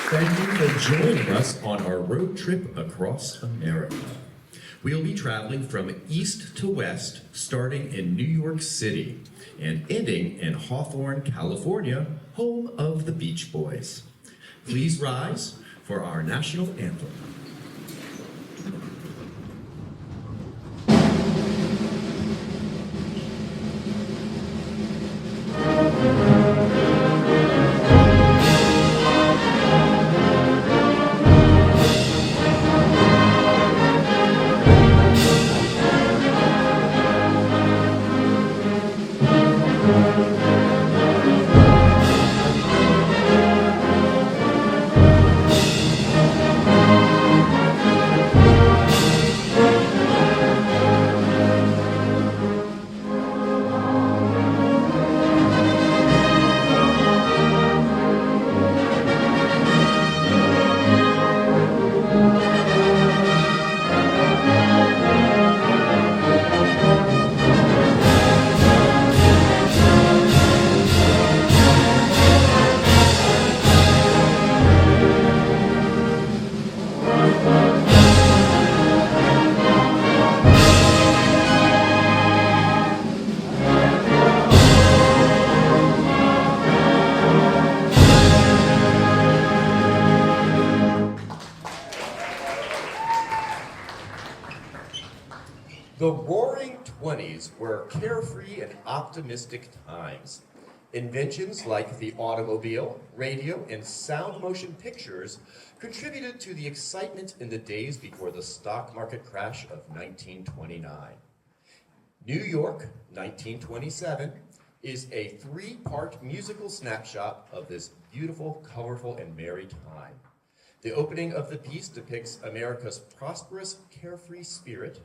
Thank you for joining us on our road trip across America. We'll be traveling from east to west, starting in New York City and ending in Hawthorne, California, home of the Beach Boys. Please rise for our national anthem. The Roaring '20s were carefree and optimistic times. Inventions like the automobile, radio, and sound motion pictures contributed to the excitement in the days before the stock market crash of 1929. New York, 1927, is a three-part musical snapshot of this beautiful, colorful, and merry time. The opening of the piece depicts America's prosperous, carefree spirit.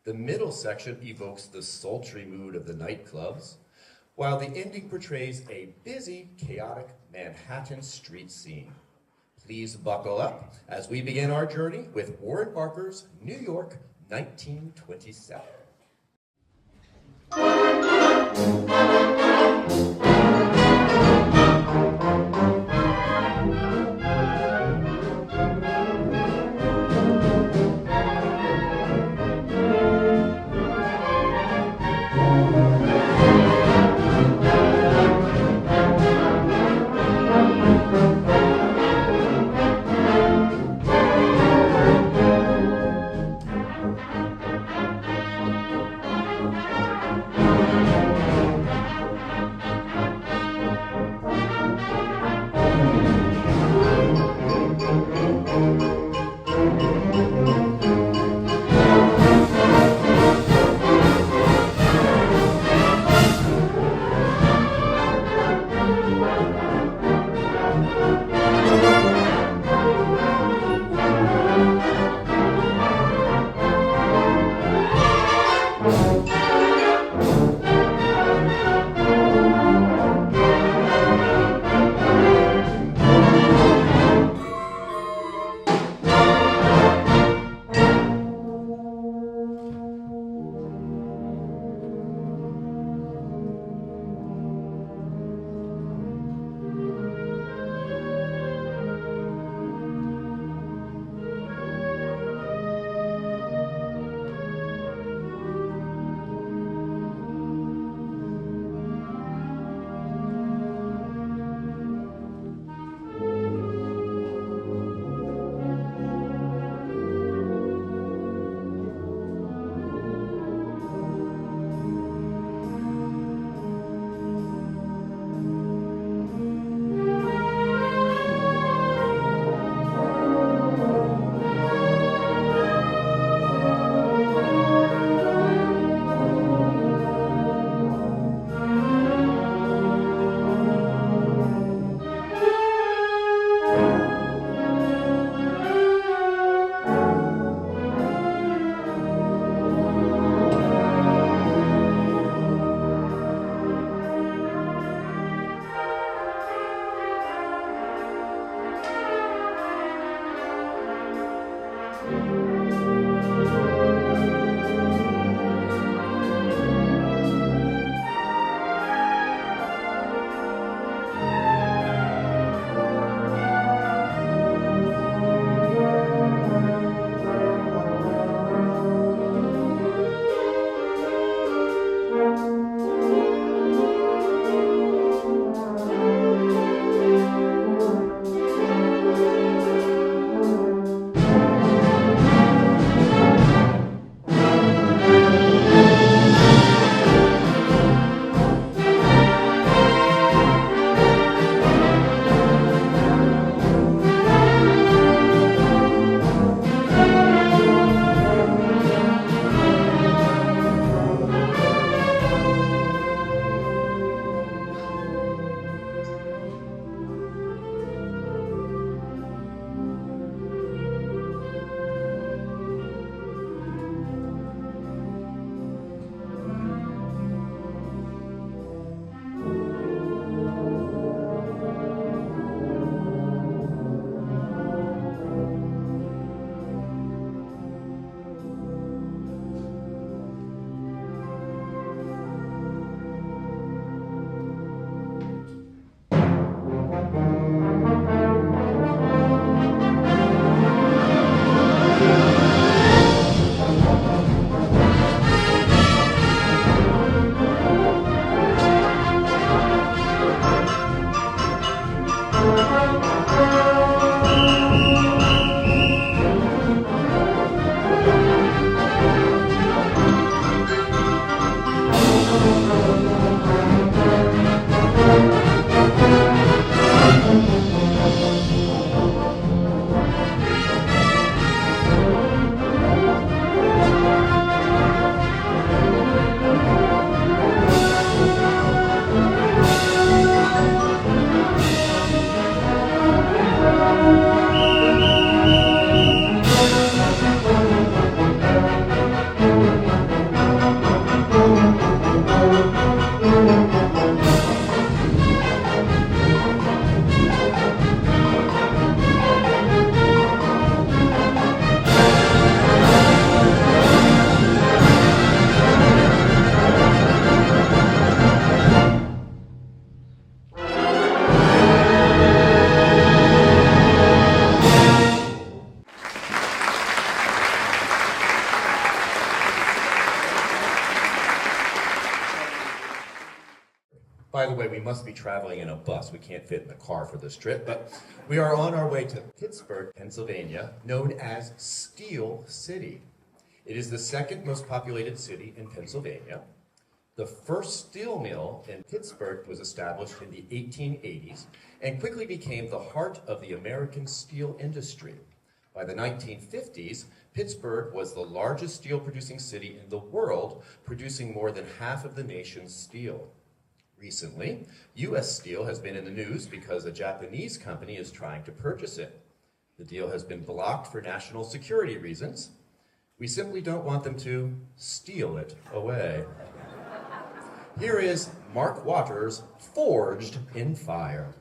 The middle section evokes the sultry mood of the nightclubs, while the ending portrays a busy, chaotic Manhattan street scene. Please buckle up as we begin our journey with Warren Barker's New York, 1927. must be traveling in a bus. We can't fit in the car for this trip, but we are on our way to Pittsburgh, Pennsylvania, known as Steel City. It is the second most populated city in Pennsylvania. The first steel mill in Pittsburgh was established in the 1880s and quickly became the heart of the American steel industry. By the 1950s, Pittsburgh was the largest steel-producing city in the world, producing more than half of the nation's steel. Recently, U.S. Steel has been in the news because a Japanese company is trying to purchase it. The deal has been blocked for national security reasons. We simply don't want them to steal it away. Here is Mark Waters' Forged in Fire.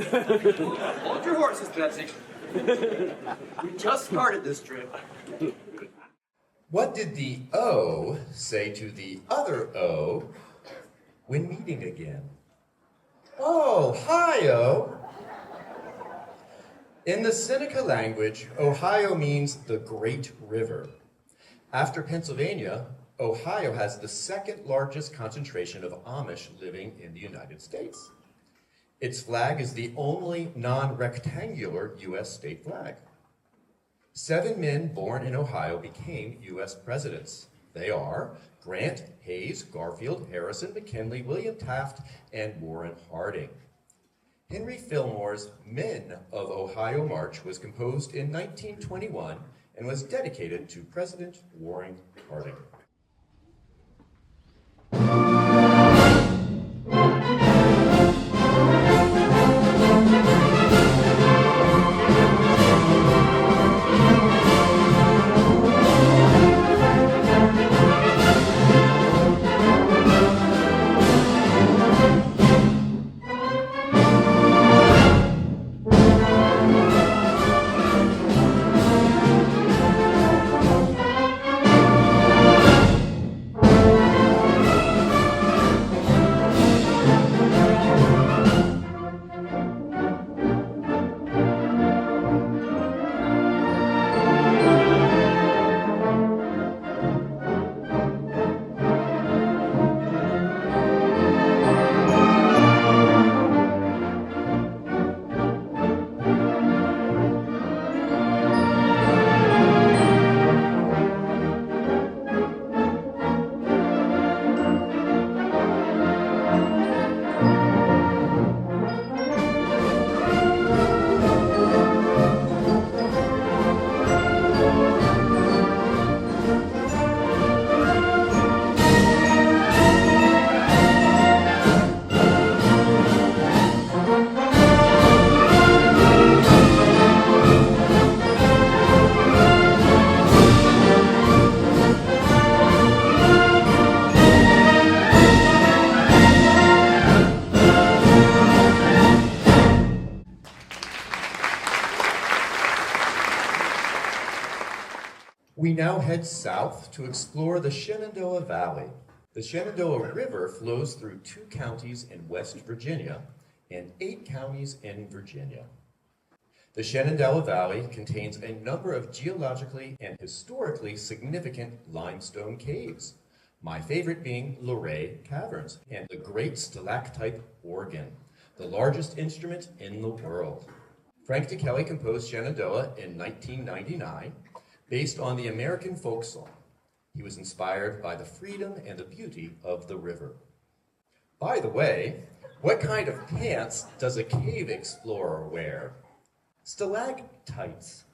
Hold your horses, Betsy. We just started this trip. What did the O say to the other O when meeting again? Oh, hi-o. In the Seneca language, Ohio means the Great River. After Pennsylvania, Ohio has the second largest concentration of Amish living in the United States. Its flag is the only non-rectangular U.S. state flag. 7 men born in Ohio became U.S. presidents. They are Grant, Hayes, Garfield, Harrison, McKinley, William Taft, and Warren Harding. Henry Fillmore's Men of Ohio March was composed in 1921 and was dedicated to President Warren Harding. We now head south to explore the Shenandoah Valley. The Shenandoah River flows through 2 counties in West Virginia and 8 counties in Virginia. The Shenandoah Valley contains a number of geologically and historically significant limestone caves, my favorite being Luray Caverns and the Great Stalactite Organ, the largest instrument in the world. Frank DeKelly composed Shenandoah in 1999, based on the American folk song. He was inspired by the freedom and the beauty of the river. By the way, what kind of pants does a cave explorer wear? Stalactites.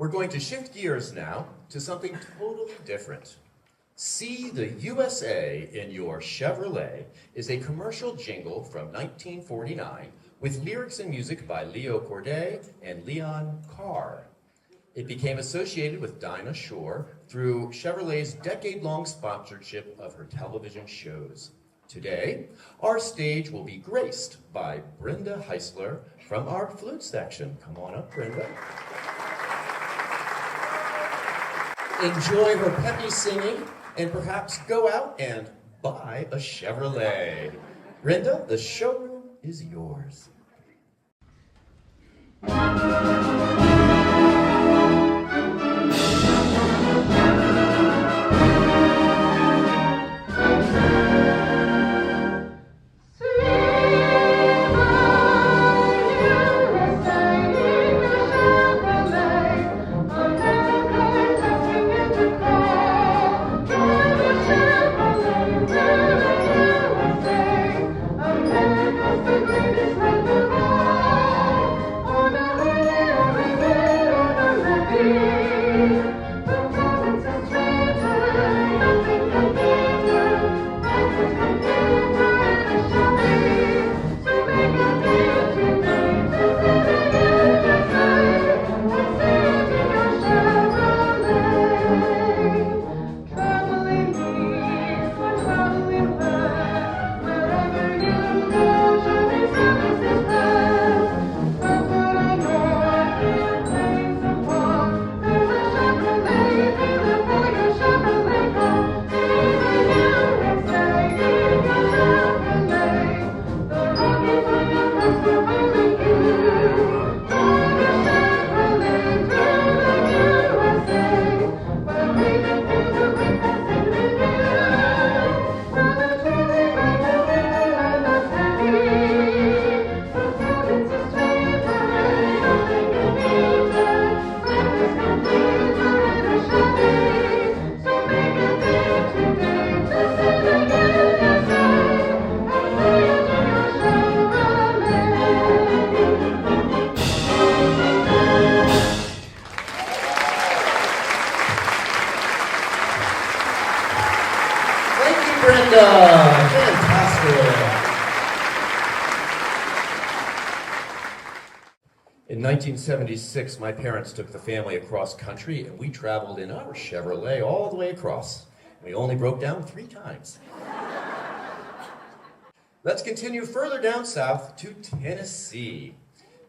We're going to shift gears now to something totally different. See the USA in Your Chevrolet is a commercial jingle from 1949 with lyrics and music by Leo Corday and Leon Carr. It became associated with Dinah Shore through Chevrolet's decade-long sponsorship of her television shows. Today, our stage will be graced by Brenda Heisler from our flute section. Come on up, Brenda. Enjoy her peppy singing and perhaps go out and buy a Chevrolet. Brenda, the showroom is yours. In 1976, my parents took the family across country and we traveled in our Chevrolet all the way across. We only broke down 3 times. Let's continue further down south to Tennessee.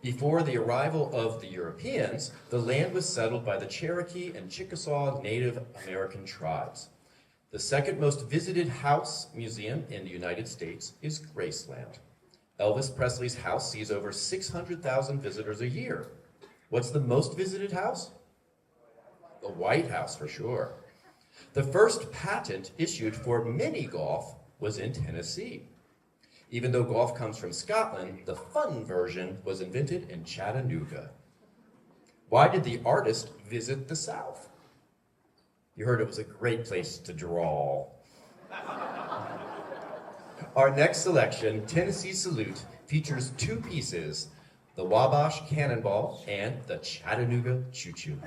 Before the arrival of the Europeans, the land was settled by the Cherokee and Chickasaw Native American tribes. The second most visited house museum in the United States is Graceland. Elvis Presley's house sees over 600,000 visitors a year. What's the most visited house? The White House, for sure. The first patent issued for mini golf was in Tennessee. Even though golf comes from Scotland, the fun version was invented in Chattanooga. Why did the artist visit the South? You heard it was a great place to draw. Our next selection, Tennessee Salute, features 2 pieces, the Wabash Cannonball and the Chattanooga Choo Choo.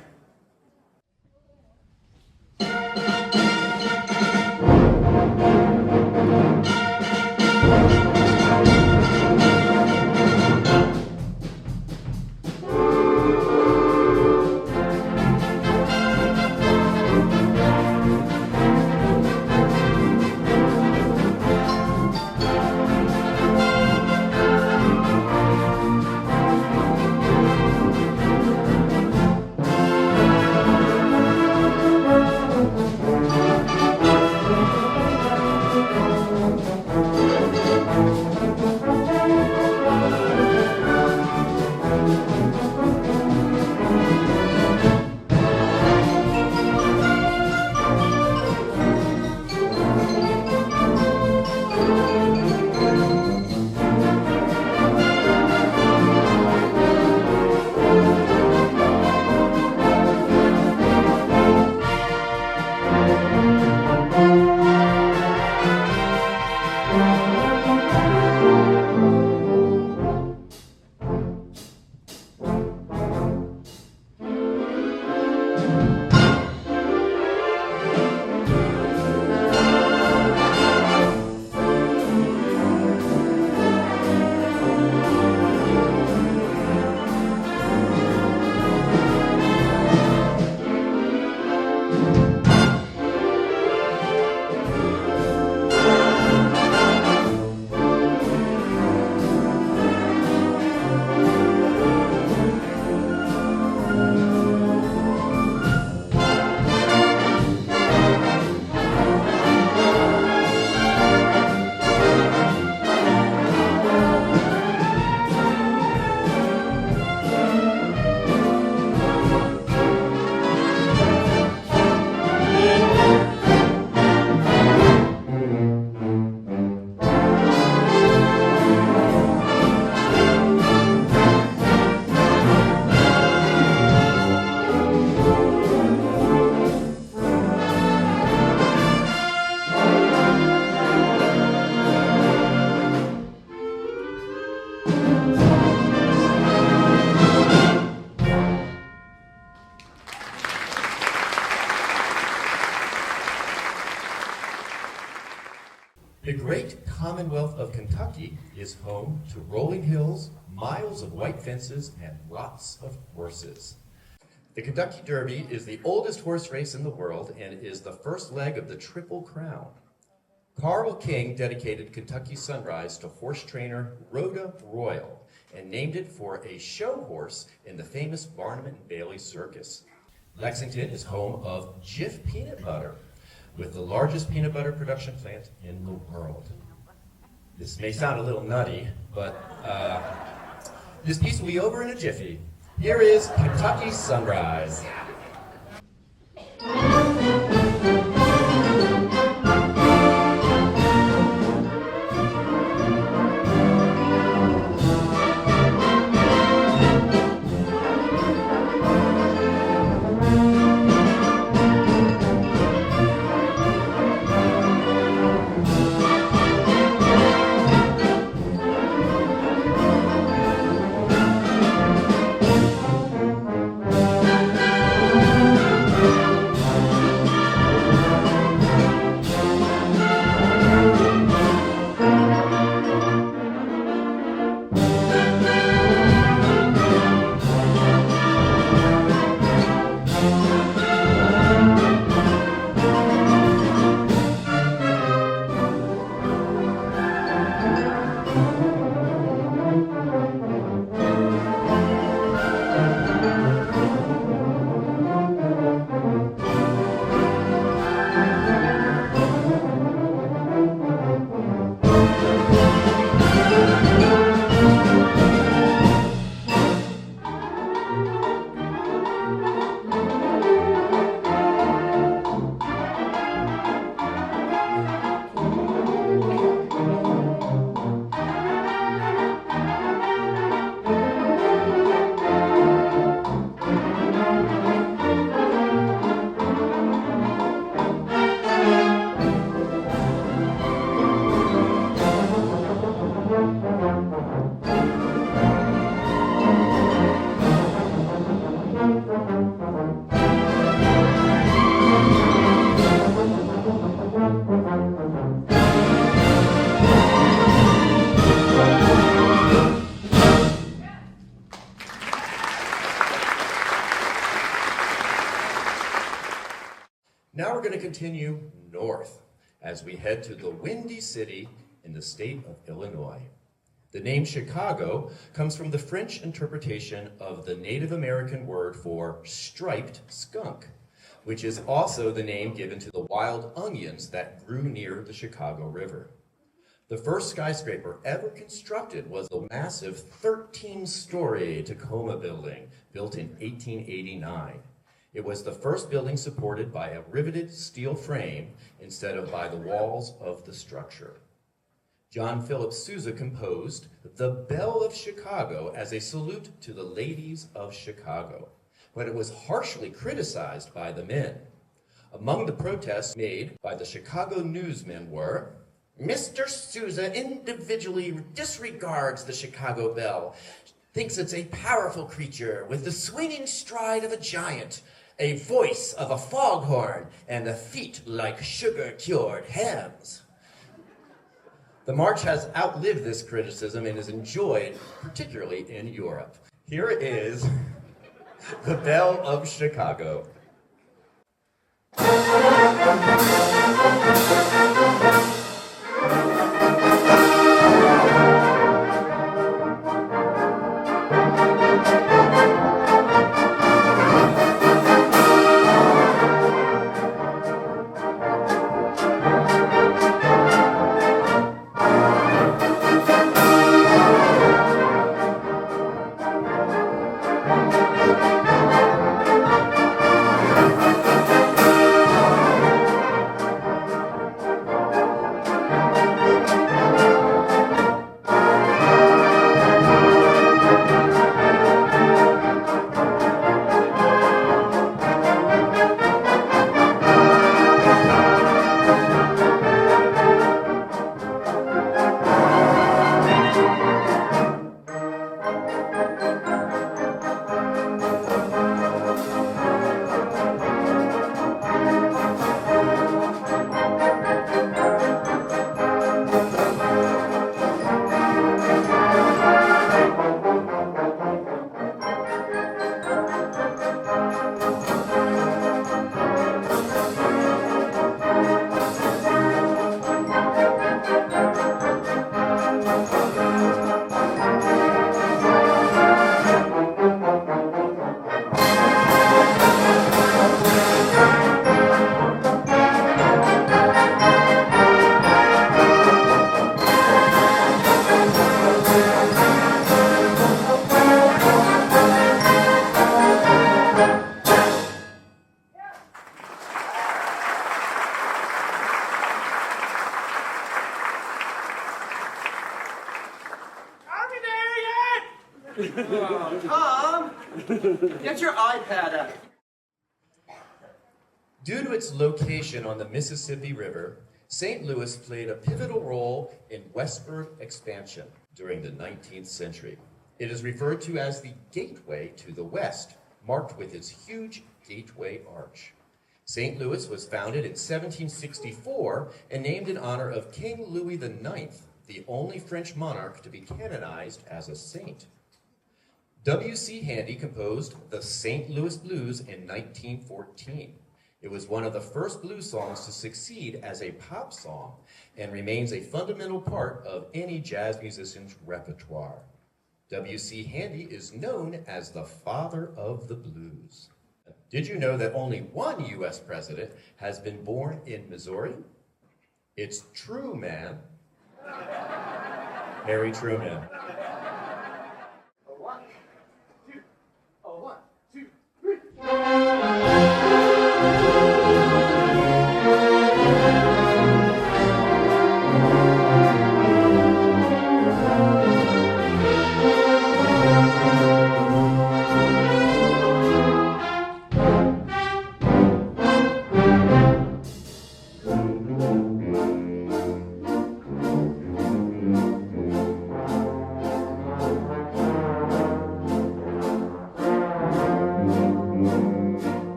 Commonwealth of Kentucky is home to rolling hills, miles of white fences, and lots of horses. The Kentucky Derby is the oldest horse race in the world and is the first leg of the Triple Crown. Carl King dedicated Kentucky Sunrise to horse trainer Rhoda Royal and named it for a show horse in the famous Barnum and Bailey Circus. Lexington is home of Jif Peanut Butter, with the largest peanut butter production plant in the world. This may sound a little nutty, but this piece will be over in a jiffy. Here is Kentucky Sunrise. Now we're going to continue north as we head to the Windy City in the state of Illinois. The name Chicago comes from the French interpretation of the Native American word for striped skunk, which is also the name given to the wild onions that grew near the Chicago River. The first skyscraper ever constructed was the massive 13-story Tacoma building, built in 1889. It was the first building supported by a riveted steel frame instead of by the walls of the structure. John Philip Sousa composed "The Belle of Chicago" as a salute to the ladies of Chicago, when it was harshly criticized by the men. Among the protests made by the Chicago newsmen were, "Mr. Sousa individually disregards the Chicago belle, thinks it's a powerful creature with the swinging stride of a giant, a voice of a foghorn, and the feet like sugar-cured hams." The march has outlived this criticism and is enjoyed, particularly in Europe. Here is "The Belle of Chicago." Tom, get your iPad out. Due to its location on the Mississippi River, St. Louis played a pivotal role in westward expansion during the 19th century. It is referred to as the Gateway to the West, marked with its huge Gateway Arch. St. Louis was founded in 1764 and named in honor of King Louis IX, the only French monarch to be canonized as a saint. W.C. Handy composed the St. Louis Blues in 1914. It was one of the first blues songs to succeed as a pop song and remains a fundamental part of any jazz musician's repertoire. W.C. Handy is known as the father of the blues. Did you know that only one U.S. president has been born in Missouri? It's true, man. Harry Truman.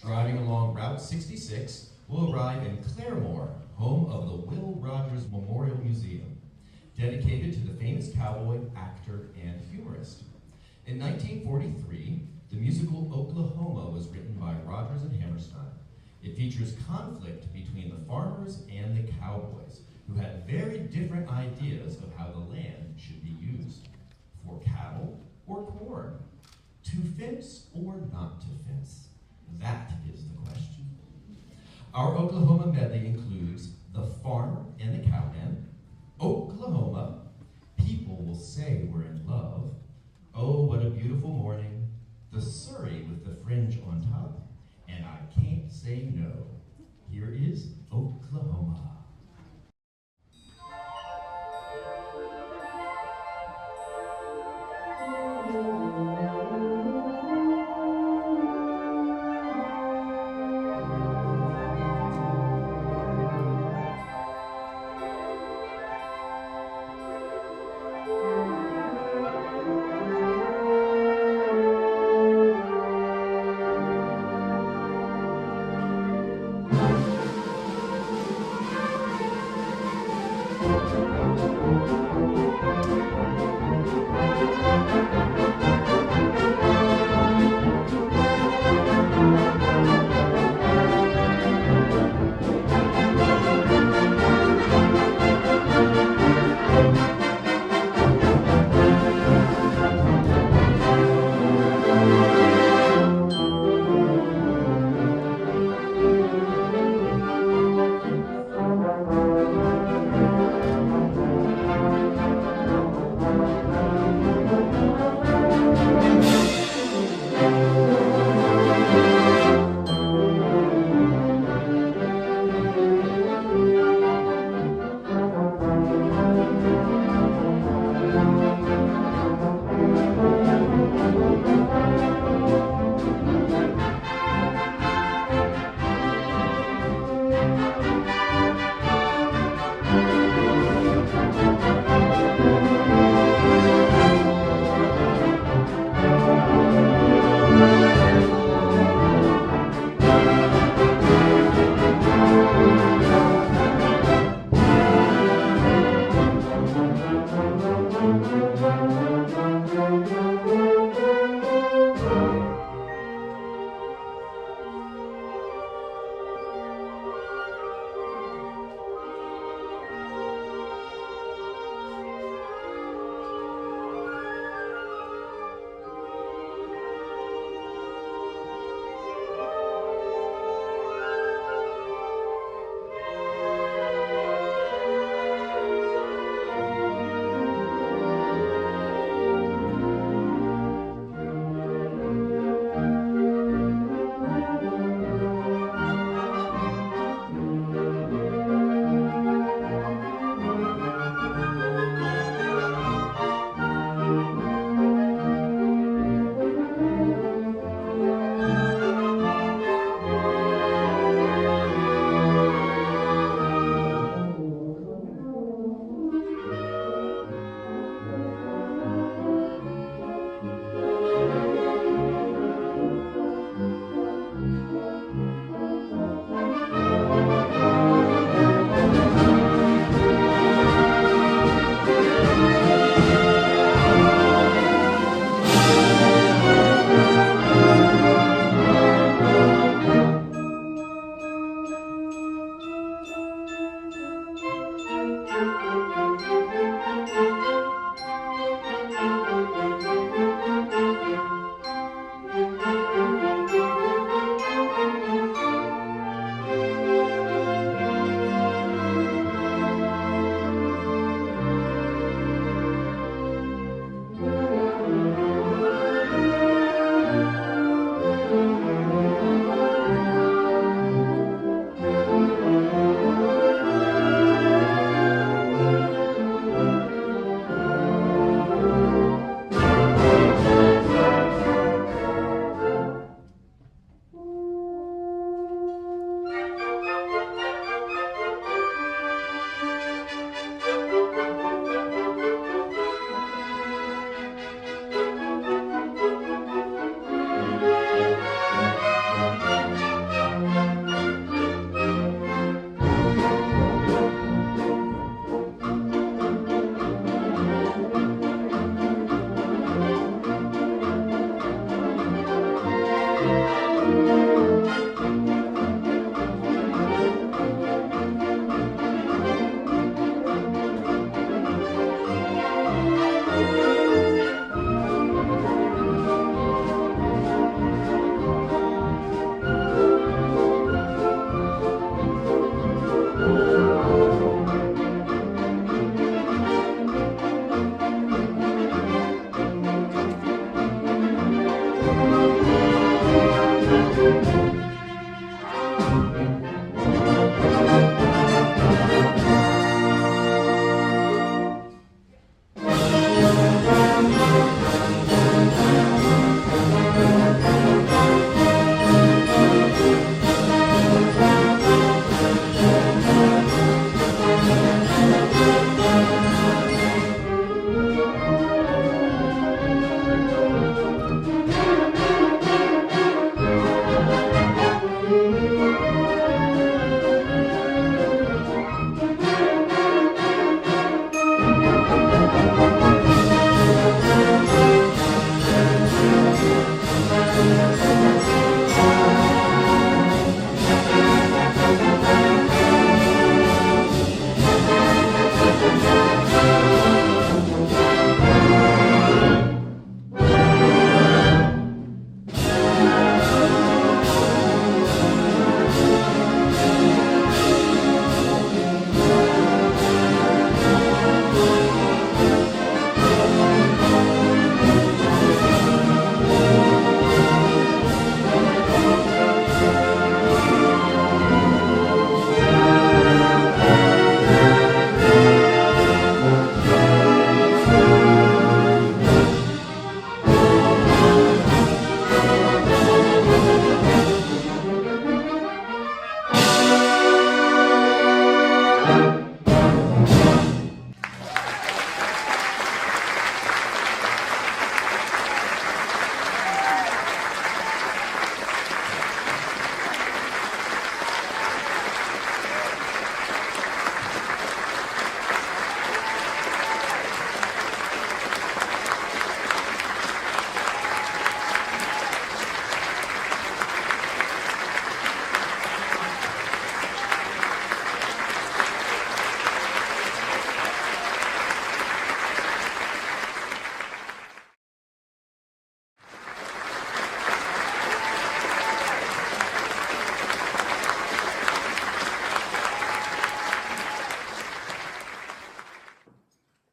Driving along Route 66, we'll arrive in Claremore, home of the Will Rogers Memorial Museum, dedicated to the famous cowboy, actor, and humorist. In 1943, the musical Oklahoma was written by Rodgers and Hammerstein. It features conflict between the farmers and the cowboys, who had very different ideas of how the land should be used. For cattle or corn? To fence or not to fence? That is the question. Our Oklahoma medley includes The Farmer and the Cowman, Oklahoma, People Will Say We're in Love, Oh, What a Beautiful Morning, The Surrey with the Fringe on Top, and I Can't Say No. Here is Oklahoma.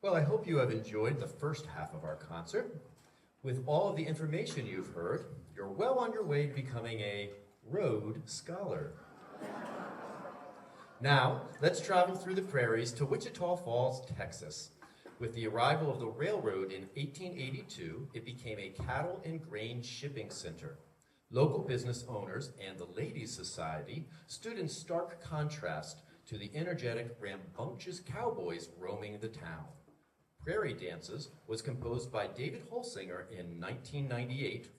Well, I hope you have enjoyed the first half of our concert. With all of the information you've heard, you're well on your way to becoming a Rhodes Scholar. Now, let's travel through the prairies to Wichita Falls, Texas. With the arrival of the railroad in 1882, it became a cattle and grain shipping center. Local business owners and the Ladies' Society stood in stark contrast to the energetic, rambunctious cowboys roaming the town. Prairie Dances was composed by David Holsinger in 1998.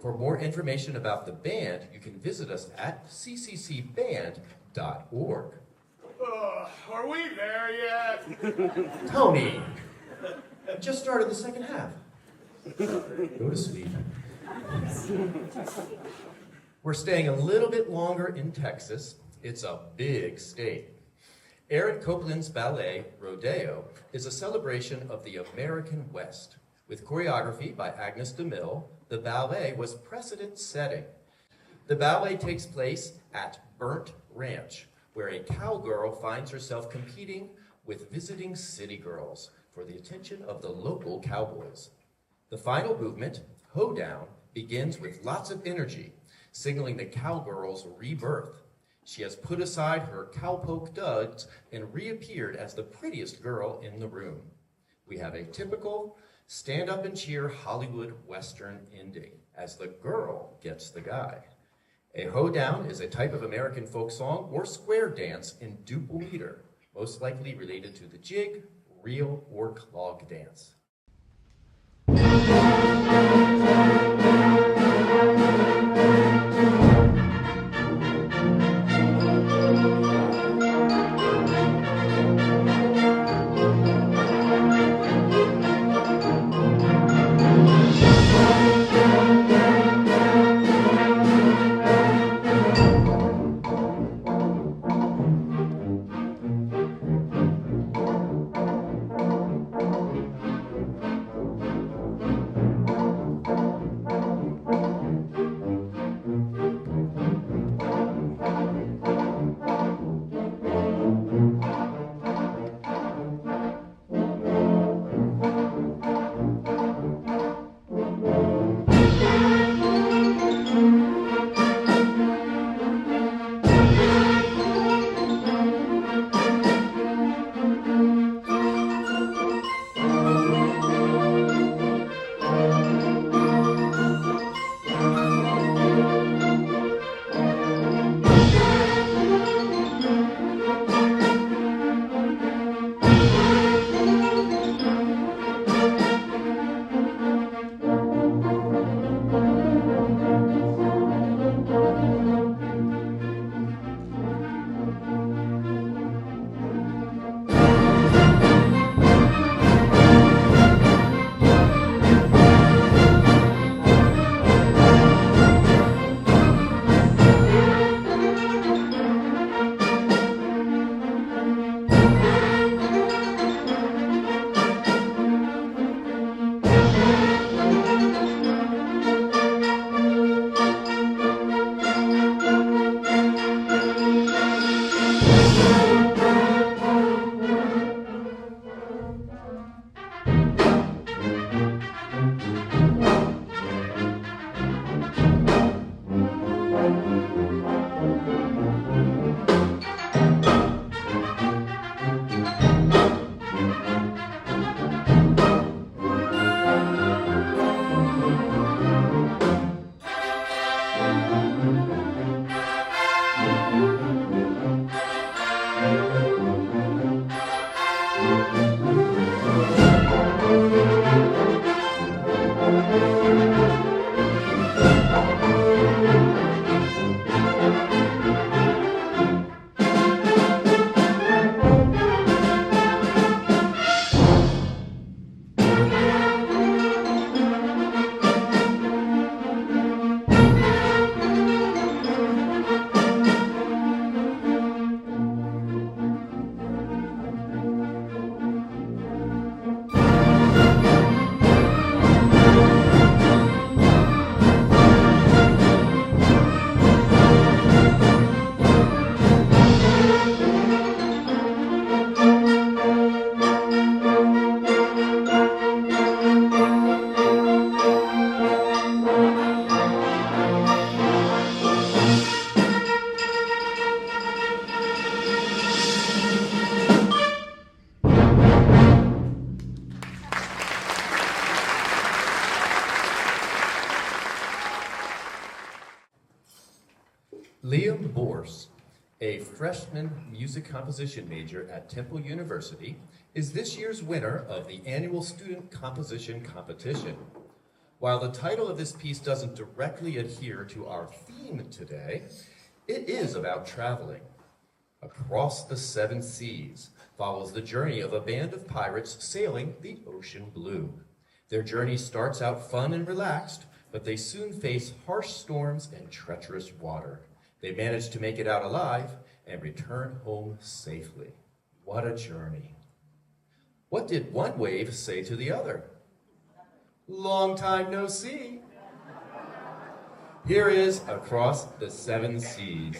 For more information about the band, you can visit us at cccband.org. Are we there yet? Tony, just started the second half. Go to sleep. We're staying a little bit longer in Texas. It's a big state. Aaron Copland's ballet, Rodeo, is a celebration of the American West. With choreography by Agnes DeMille, the ballet was precedent-setting. The ballet takes place at Burnt Ranch, where a cowgirl finds herself competing with visiting city girls for the attention of the local cowboys. The final movement, Hoedown, begins with lots of energy, signaling the cowgirl's rebirth. She has put aside her cowpoke duds and reappeared as the prettiest girl in the room. We have a typical stand-up-and-cheer Hollywood Western ending, as the girl gets the guy. A hoedown is a type of American folk song or square dance in duple meter, most likely related to the jig, reel, or clog dance. Liam Borse, a freshman music composition major at Temple University, is this year's winner of the annual Student Composition Competition. While the title of this piece doesn't directly adhere to our theme today, it is about traveling. Across the Seven Seas follows the journey of a band of pirates sailing the ocean blue. Their journey starts out fun and relaxed, but they soon face harsh storms and treacherous water. They manage to make it out alive and return home safely. What a journey. What did one wave say to the other? Long time no see. Here is Across the Seven Seas.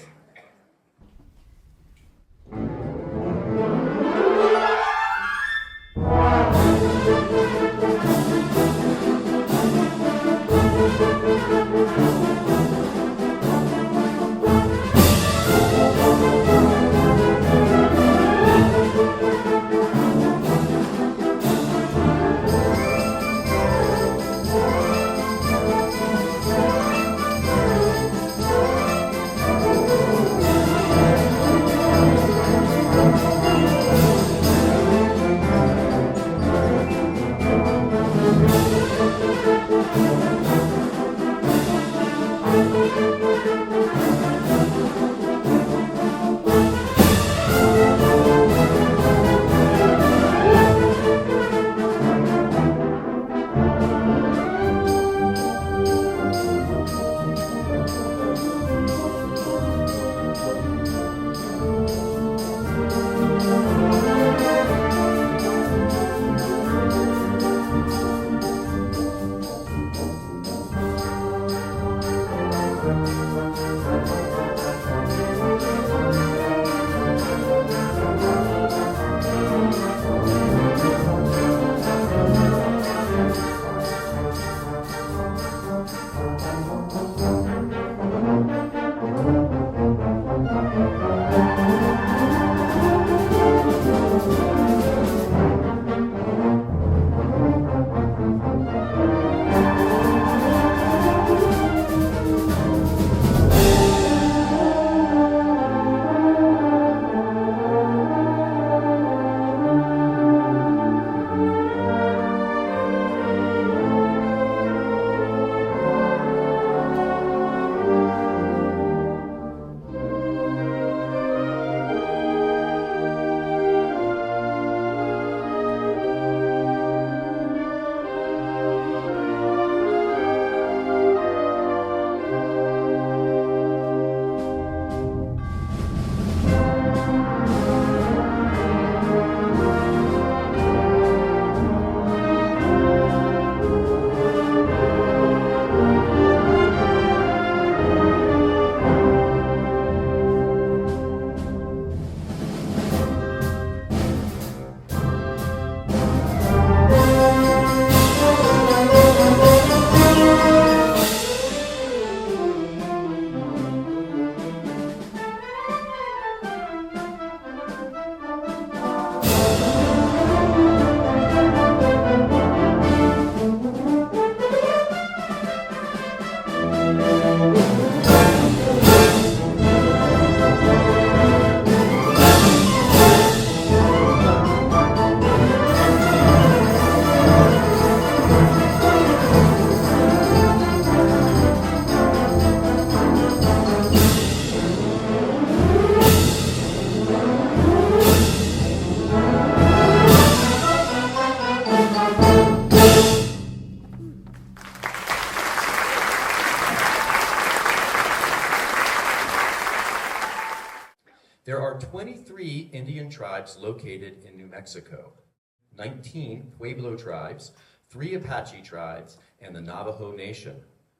There are 23 Indian tribes located in New Mexico, 19 Pueblo tribes, 3 Apache tribes, and the Navajo Nation.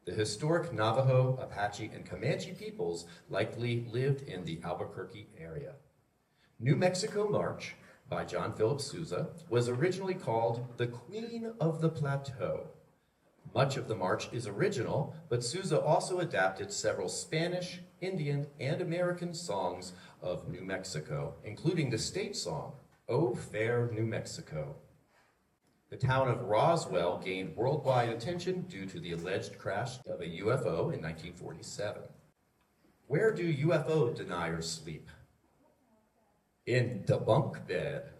The historic Navajo, Apache, and Comanche peoples likely lived in the Albuquerque area. New Mexico March by John Philip Sousa was originally called the Queen of the Plateau. Much of the march is original, but Sousa also adapted several Spanish, Indian, and American songs of New Mexico, including the state song, "O Fair New Mexico." The town of Roswell gained worldwide attention due to the alleged crash of a UFO in 1947. Where do UFO deniers sleep? In the bunk bed.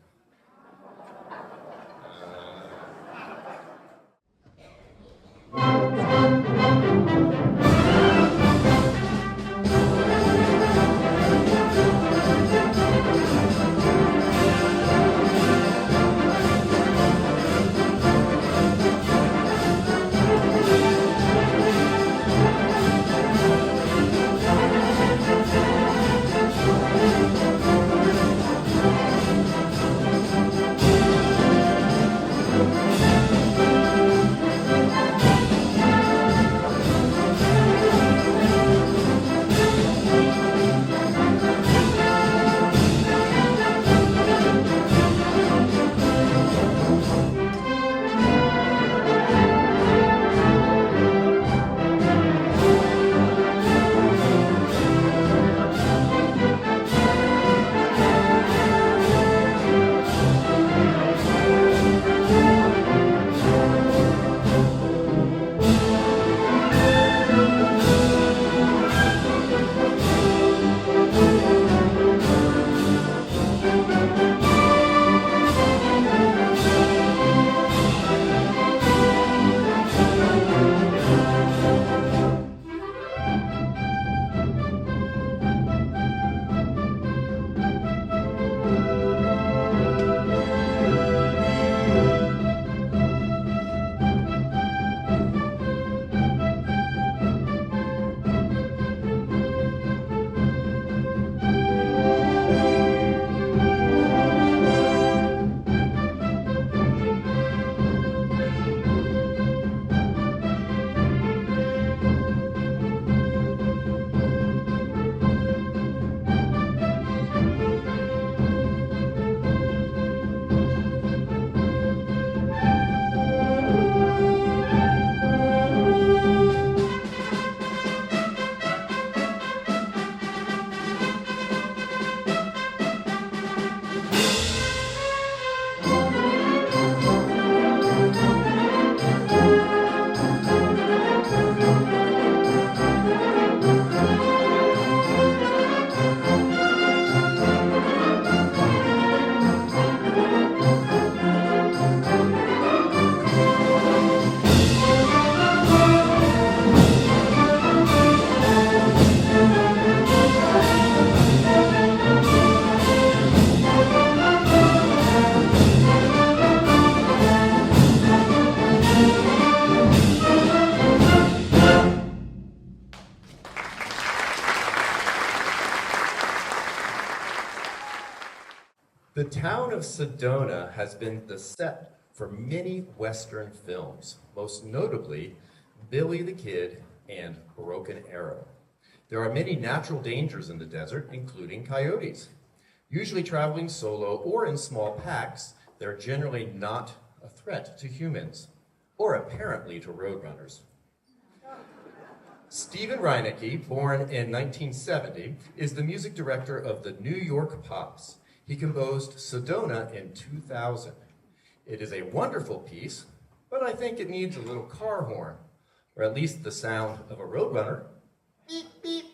The town of Sedona has been the set for many Western films, most notably Billy the Kid and Broken Arrow. There are many natural dangers in the desert, including coyotes. Usually traveling solo or in small packs, they're generally not a threat to humans, or apparently to roadrunners. Stephen Reinecke, born in 1970, is the music director of the New York Pops. He composed Sedona in 2000. It is a wonderful piece, but I think it needs a little car horn, or at least the sound of a roadrunner. Beep, beep.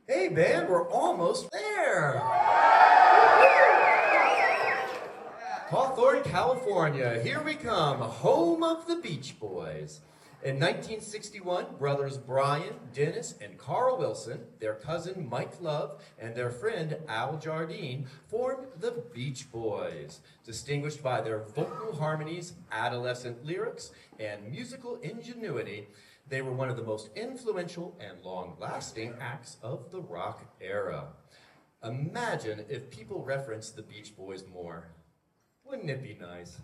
Hey, band, we're almost there. Hawthorne, California, here we come, home of the Beach Boys. In 1961, brothers Brian, Dennis, and Carl Wilson, their cousin Mike Love, and their friend Al Jardine formed the Beach Boys, distinguished by their vocal harmonies, adolescent lyrics, and musical ingenuity. They were one of the most influential and long-lasting acts of the rock era. Imagine if people referenced the Beach Boys more. Wouldn't it be nice?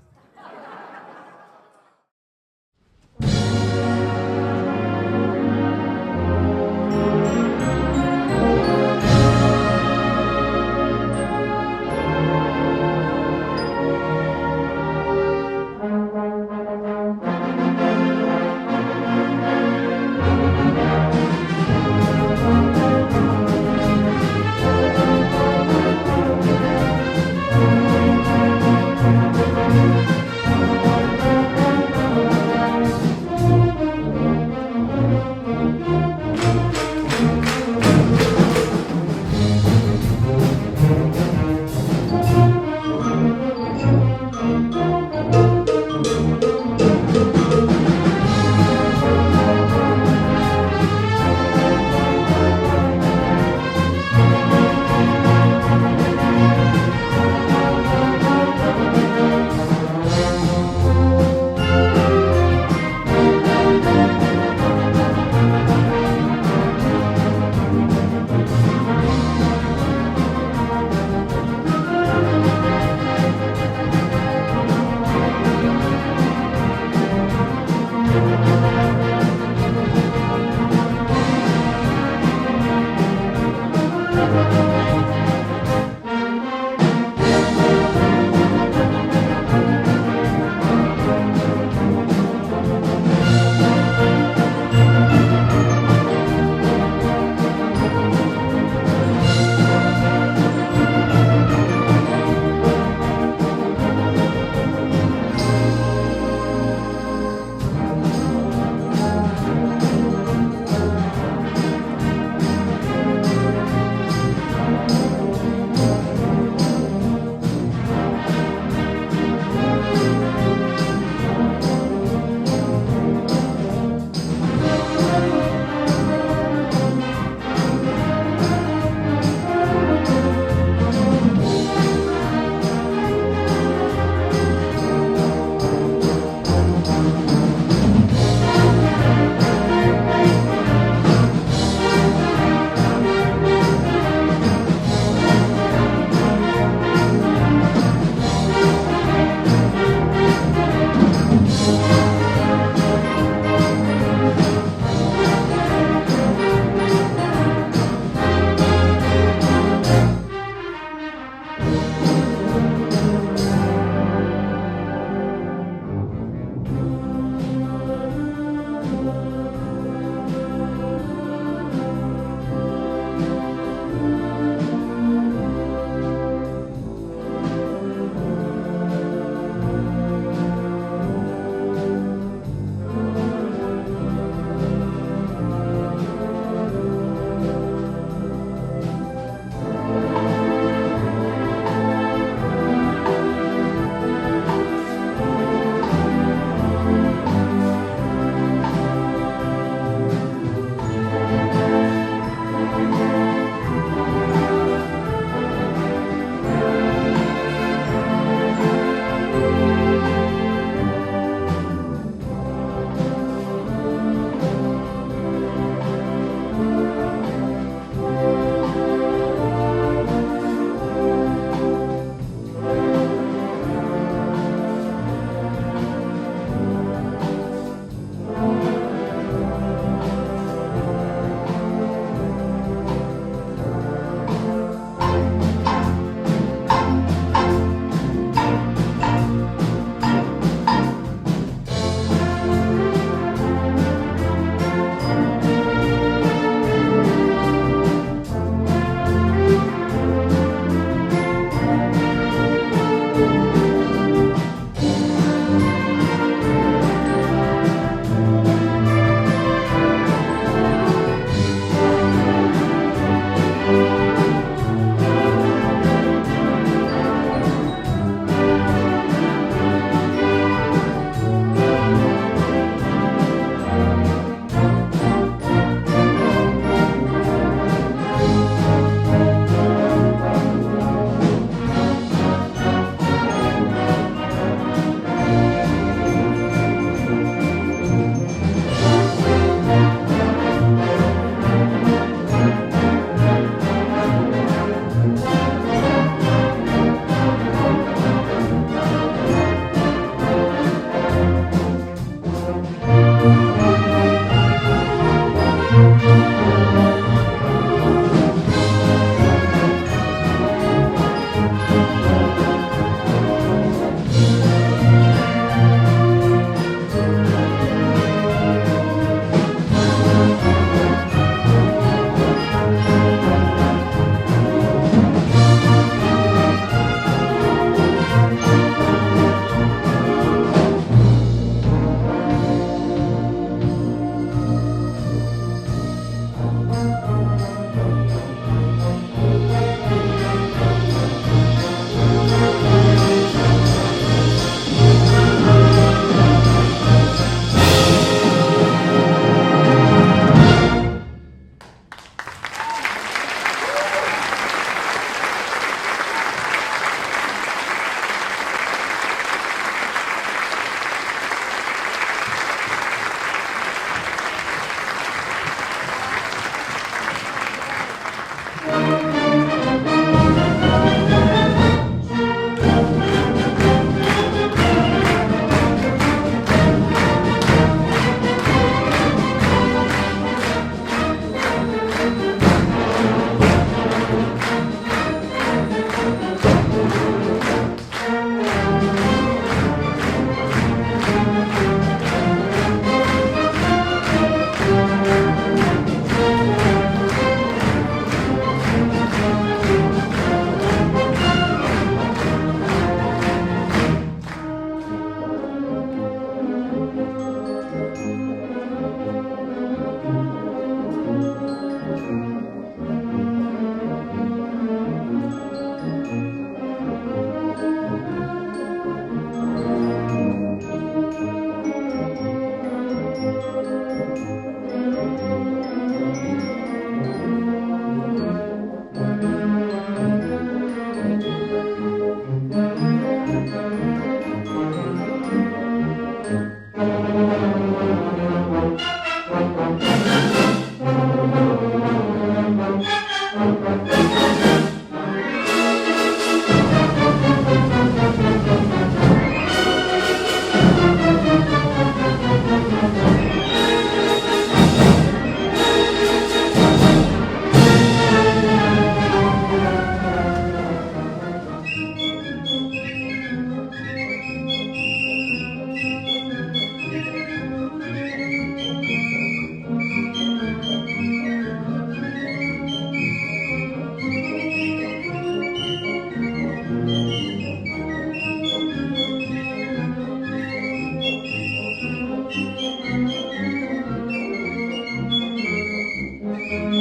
Bye.